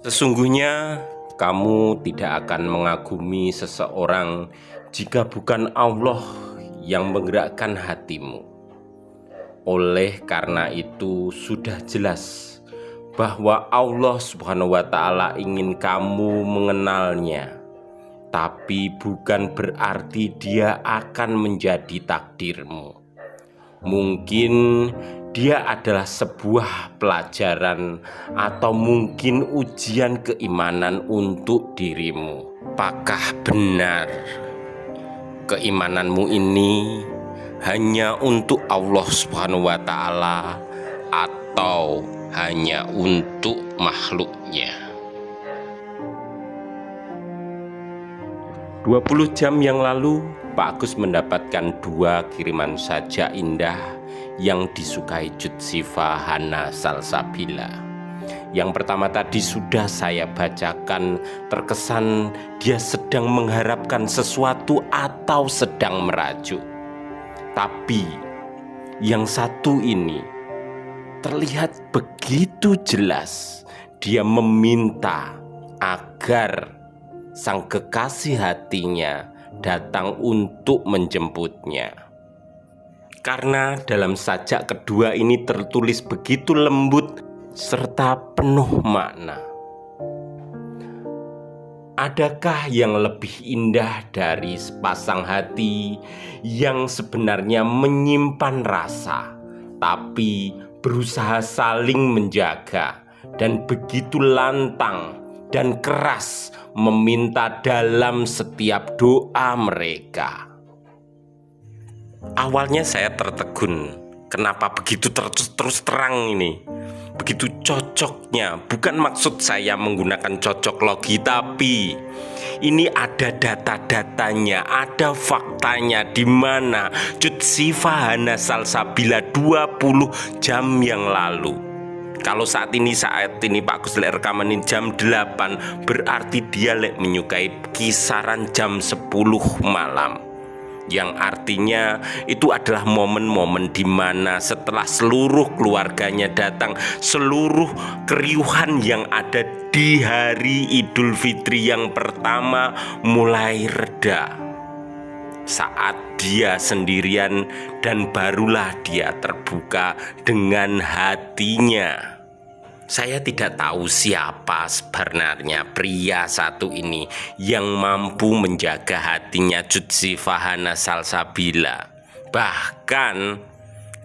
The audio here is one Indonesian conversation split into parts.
Sesungguhnya kamu tidak akan mengagumi seseorang jika bukan Allah yang menggerakkan hatimu. Oleh karena itu sudah jelas bahwa Allah Subhanahu wa Ta'ala ingin kamu mengenalnya, tapi bukan berarti dia akan menjadi takdirmu. Mungkin dia adalah sebuah pelajaran atau mungkin ujian keimanan untuk dirimu. Apakah benar keimananmu ini hanya untuk Allah Subhanahu wa Ta'ala atau hanya untuk makhluknya? 20 jam yang lalu, Pak Agus mendapatkan 2 kiriman sajak indah yang disukai Jutsifa Hana Salsabila. Yang pertama tadi sudah saya bacakan, terkesan dia sedang mengharapkan sesuatu atau sedang merajuk. Tapi yang satu ini terlihat begitu jelas, dia meminta agar sang kekasih hatinya datang untuk menjemputnya. Karena dalam sajak kedua ini tertulis begitu lembut serta penuh makna. Adakah yang lebih indah dari sepasang hati yang sebenarnya menyimpan rasa, tapi berusaha saling menjaga dan begitu lantang dan keras meminta dalam setiap doa mereka? Awalnya saya tertegun, kenapa begitu terus terang ini, begitu cocoknya. Bukan maksud saya menggunakan cocok logi, tapi ini ada data-datanya, ada faktanya, di mana Jutsifa Hana Salsabila 20 jam yang lalu. Kalau saat ini Pak Agus rekaman ini jam 8, berarti dia menyukai kisaran jam 10 malam. Yang artinya itu adalah momen-momen di mana setelah seluruh keluarganya datang, seluruh keriuhan yang ada di hari Idul Fitri yang pertama mulai reda. Saat dia sendirian dan barulah dia terbuka dengan hatinya. Saya tidak tahu siapa sebenarnya pria satu ini yang mampu menjaga hatinya Jutsifa Hana Salsabila. Bahkan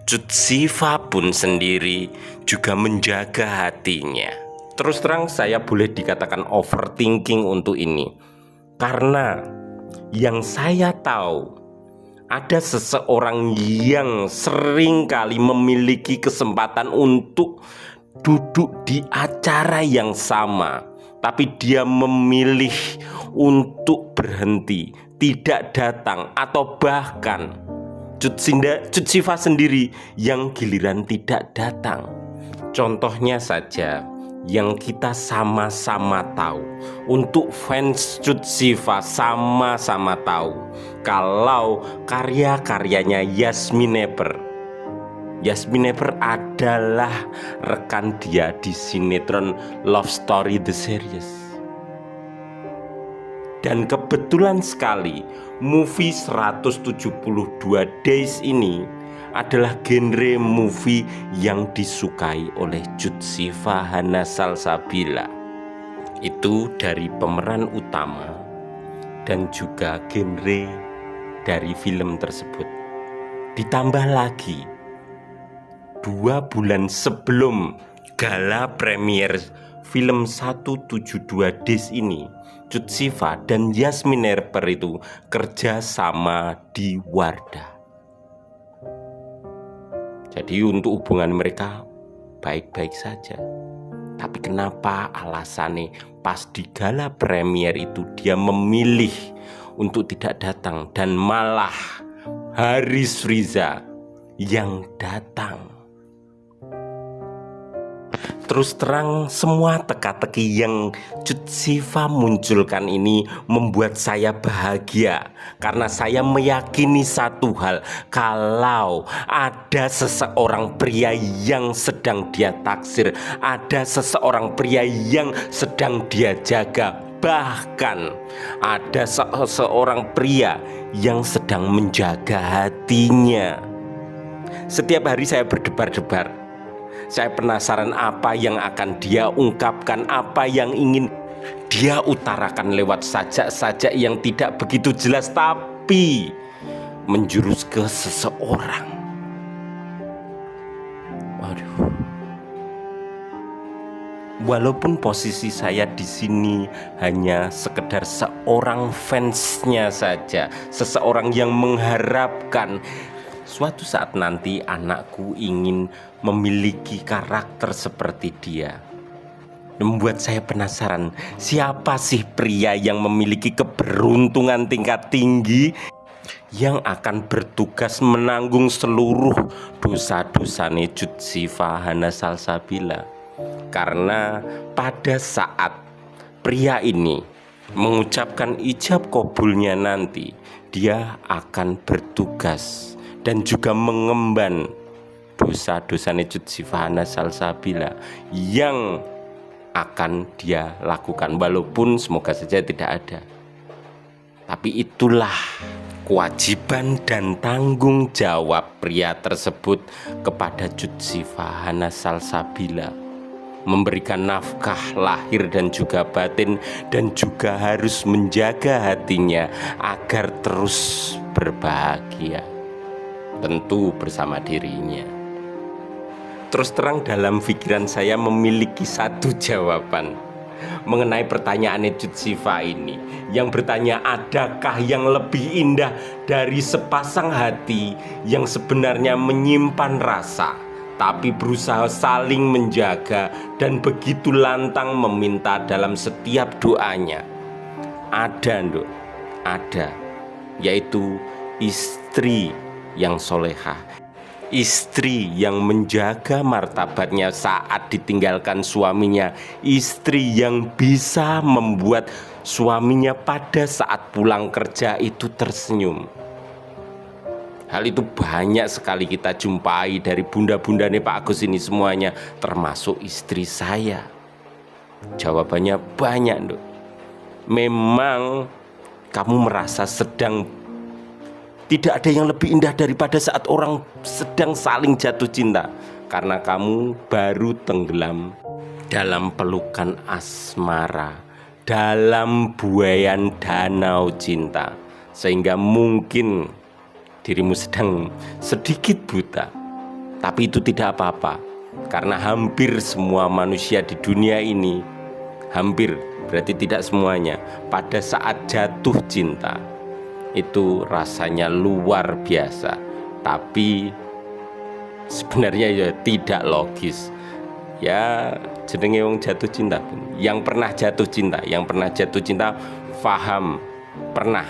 Jutsifa pun sendiri juga menjaga hatinya. Terus terang saya boleh dikatakan overthinking untuk ini, karena yang saya tahu ada seseorang yang sering kali memiliki kesempatan untuk duduk di acara yang sama, tapi dia memilih untuk berhenti, tidak datang, atau bahkan Jutsifa sendiri yang giliran tidak datang. Contohnya saja yang kita sama-sama tahu, untuk fans Jutsifa sama-sama tahu kalau karya-karyanya Yasmin Neper adalah rekan dia di sinetron Love Story The Series. Dan kebetulan sekali movie 172 Days ini adalah genre movie yang disukai oleh Jutsifa Hana Salsabila. Itu dari pemeran utama dan juga genre dari film tersebut. Ditambah lagi 2 bulan sebelum gala premier film 172 Days ini, Jutsifa dan Yasmin Neper itu kerja sama di Wardah. Jadi untuk hubungan mereka baik-baik saja. Tapi kenapa alasannya pas di gala premier itu dia memilih untuk tidak datang dan malah Haris Riza yang datang? Terus terang, semua teka-teki yang Cut Siva munculkan ini membuat saya bahagia. Karena saya meyakini satu hal, kalau ada seseorang pria yang sedang dia taksir, ada seseorang pria yang sedang dia jaga, bahkan ada seseorang pria yang sedang menjaga hatinya. Setiap hari saya berdebar-debar. Saya penasaran apa yang akan dia ungkapkan, apa yang ingin dia utarakan lewat sajak-sajak yang tidak begitu jelas tapi menjurus ke seseorang. Waduh. Walaupun posisi saya di sini hanya sekedar seorang fansnya saja, seseorang yang mengharapkan suatu saat nanti anakku ingin memiliki karakter seperti dia. Membuat saya penasaran, siapa sih pria yang memiliki keberuntungan tingkat tinggi yang akan bertugas menanggung seluruh dosa-dosanya Cut Siva Hana Salsabila. Karena pada saat pria ini mengucapkan ijab kabulnya nanti, dia akan bertugas dan juga mengemban dosa-dosanya Cut Siva Hana Salsabila yang akan dia lakukan, walaupun semoga saja tidak ada. Tapi itulah kewajiban dan tanggung jawab pria tersebut kepada Cut Siva Hana Salsabila, memberikan nafkah lahir dan juga batin, dan juga harus menjaga hatinya agar terus berbahagia, tentu bersama dirinya. Terus terang, dalam pikiran saya memiliki satu jawaban mengenai pertanyaan Cut Siva ini, yang bertanya, adakah yang lebih indah dari sepasang hati yang sebenarnya menyimpan rasa tapi berusaha saling menjaga dan begitu lantang meminta dalam setiap doanya? Ada, Nduk, ada, yaitu istri yang solehah, istri yang menjaga martabatnya saat ditinggalkan suaminya, istri yang bisa membuat suaminya pada saat pulang kerja itu tersenyum. Hal itu banyak sekali kita jumpai dari bunda-bunda nih Pak Agus ini semuanya, termasuk istri saya. Jawabannya banyak, Nduk. Memang kamu merasa sedang tidak ada yang lebih indah daripada saat orang sedang saling jatuh cinta, karena kamu baru tenggelam dalam pelukan asmara, dalam buayan danau cinta, sehingga mungkin dirimu sedang sedikit buta. Tapi itu tidak apa-apa, karena hampir semua manusia di dunia ini, hampir berarti tidak semuanya, pada saat jatuh cinta itu rasanya luar biasa, tapi sebenarnya ya tidak logis. Ya jenenge wong jatuh cinta, yang pernah jatuh cinta paham, pernah,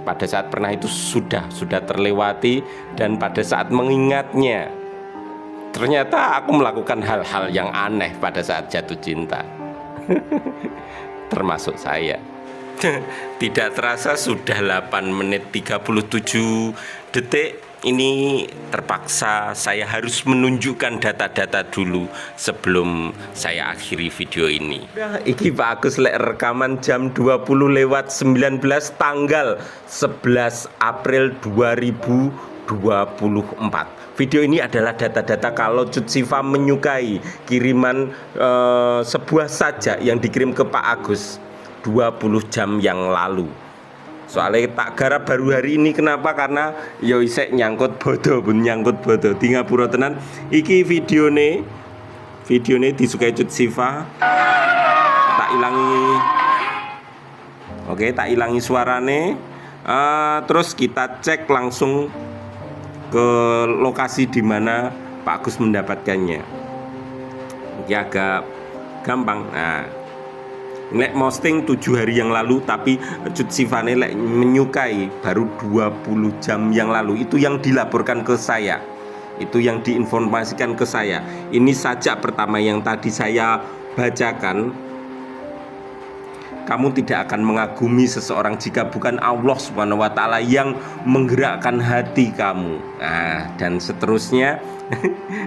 pada saat pernah itu sudah terlewati, dan pada saat mengingatnya ternyata aku melakukan hal-hal yang aneh pada saat jatuh cinta. Termasuk saya. Tidak terasa sudah 8 menit 37 detik. Ini terpaksa saya harus menunjukkan data-data dulu sebelum saya akhiri video ini. Iki Pak Agus lek rekaman jam 20:19 tanggal 11 April 2024. Video ini adalah data-data kalau Cut Siva menyukai kiriman sebuah sajak yang dikirim ke Pak Agus 20 jam yang lalu. Soalnya tak garap baru hari ini. Kenapa? Karena yo isek nyangkut bodoh, di ngapura tenan. Iki videone disukai Cut Siva. Tak ilangi. Oke, tak ilangi suarane. Terus kita cek langsung ke lokasi di mana Pak Agus mendapatkannya. Ini agak gampang. Nah, lek posting 7 hari yang lalu, tapi Cut Siva lek menyukai baru 20 jam yang lalu. Itu yang dilaporkan ke saya. Itu yang diinformasikan ke saya. Ini sajak pertama yang tadi saya bacakan. Kamu tidak akan mengagumi seseorang jika bukan Allah Subhanahu wa Ta'ala yang menggerakkan hati kamu. Nah, dan seterusnya.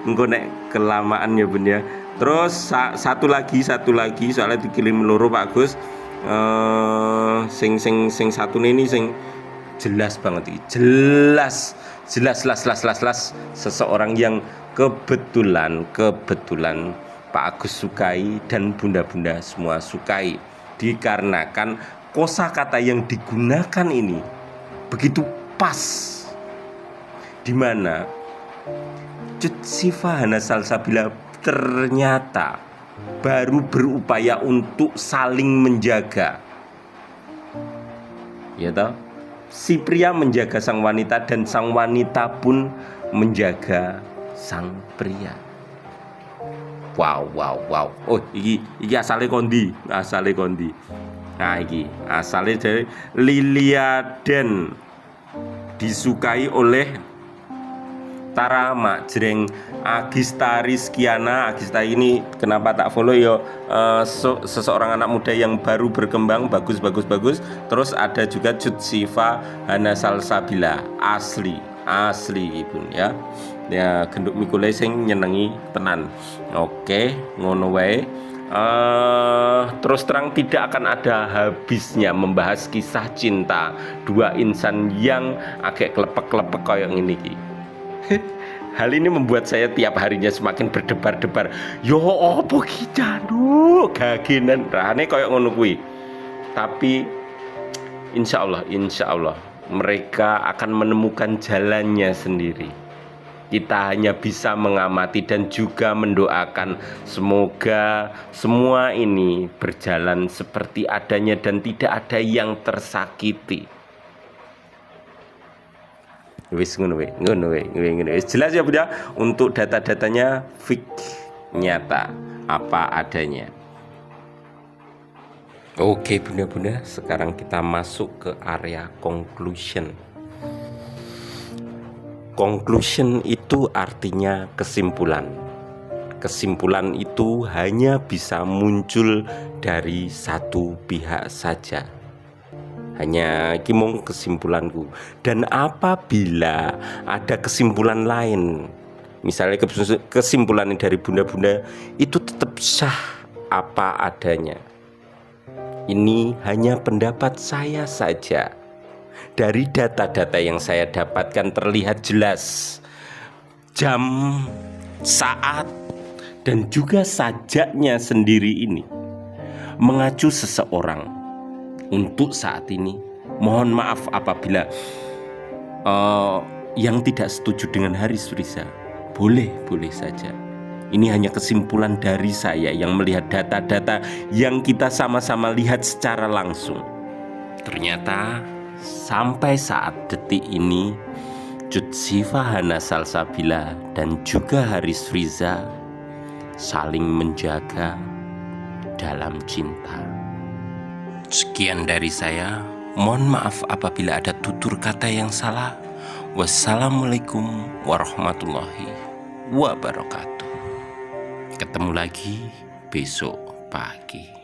Engko nek kelamaan ya Bun ya. Terus satu lagi soalnya dikirim loro Pak Gus. Sing satu ini sing jelas banget ini. Jelas seseorang yang kebetulan Pak Agus sukai dan bunda-bunda semua sukai, dikarenakan kosakata yang digunakan ini begitu pas, dimana Cut Sifa Hana Salsabila ternyata baru berupaya untuk saling menjaga, ya toh? Si pria menjaga sang wanita dan sang wanita pun menjaga sang pria. Wow. Oh, iki asale kondi. Nah, iki asale dari Lilia Den, disukai oleh Tara Majreng Agista Rizkiana. Agista ini kenapa tak follow ya, seseorang anak muda yang baru berkembang, bagus. Terus ada juga Cut Sifa Hana Salsabila, asli Ibu ya. Ya genduk mikule sing nyenengi tenan. Oke, ngono wae. Terus terang tidak akan ada habisnya membahas kisah cinta dua insan yang agak klepek-klepek kayak ngene iki. Hal ini membuat saya tiap harinya semakin berdebar-debar. Yo opo ki Canu gagenan rane kayak ngono kuwi. Tapi insya Allah mereka akan menemukan jalannya sendiri. Kita hanya bisa mengamati dan juga mendoakan semoga semua ini berjalan seperti adanya dan tidak ada yang tersakiti. Wis ngono we. Jelas ya Bunda, untuk data-datanya fix, nyata, apa adanya. Oke Bunda-bunda, sekarang kita masuk ke area conclusion. Conclusion itu artinya kesimpulan. Kesimpulan itu hanya bisa muncul dari satu pihak saja. Hanya kimong kesimpulanku. Dan apabila ada kesimpulan lain, misalnya kesimpulan dari bunda-bunda, itu tetap sah apa adanya. Ini hanya pendapat saya saja. Dari data-data yang saya dapatkan terlihat jelas jam, saat, dan juga sajaknya sendiri ini mengacu seseorang untuk saat ini. Mohon maaf apabila yang tidak setuju dengan Haris Riza, boleh saja. Ini hanya kesimpulan dari saya yang melihat data-data yang kita sama-sama lihat secara langsung. Ternyata sampai saat detik ini Cut Sifa Hana Salsabila dan juga Haris Riza saling menjaga dalam cinta. Sekian dari saya. Mohon maaf apabila ada tutur kata yang salah. Wassalamualaikum warahmatullahi wabarakatuh. Ketemu lagi besok pagi.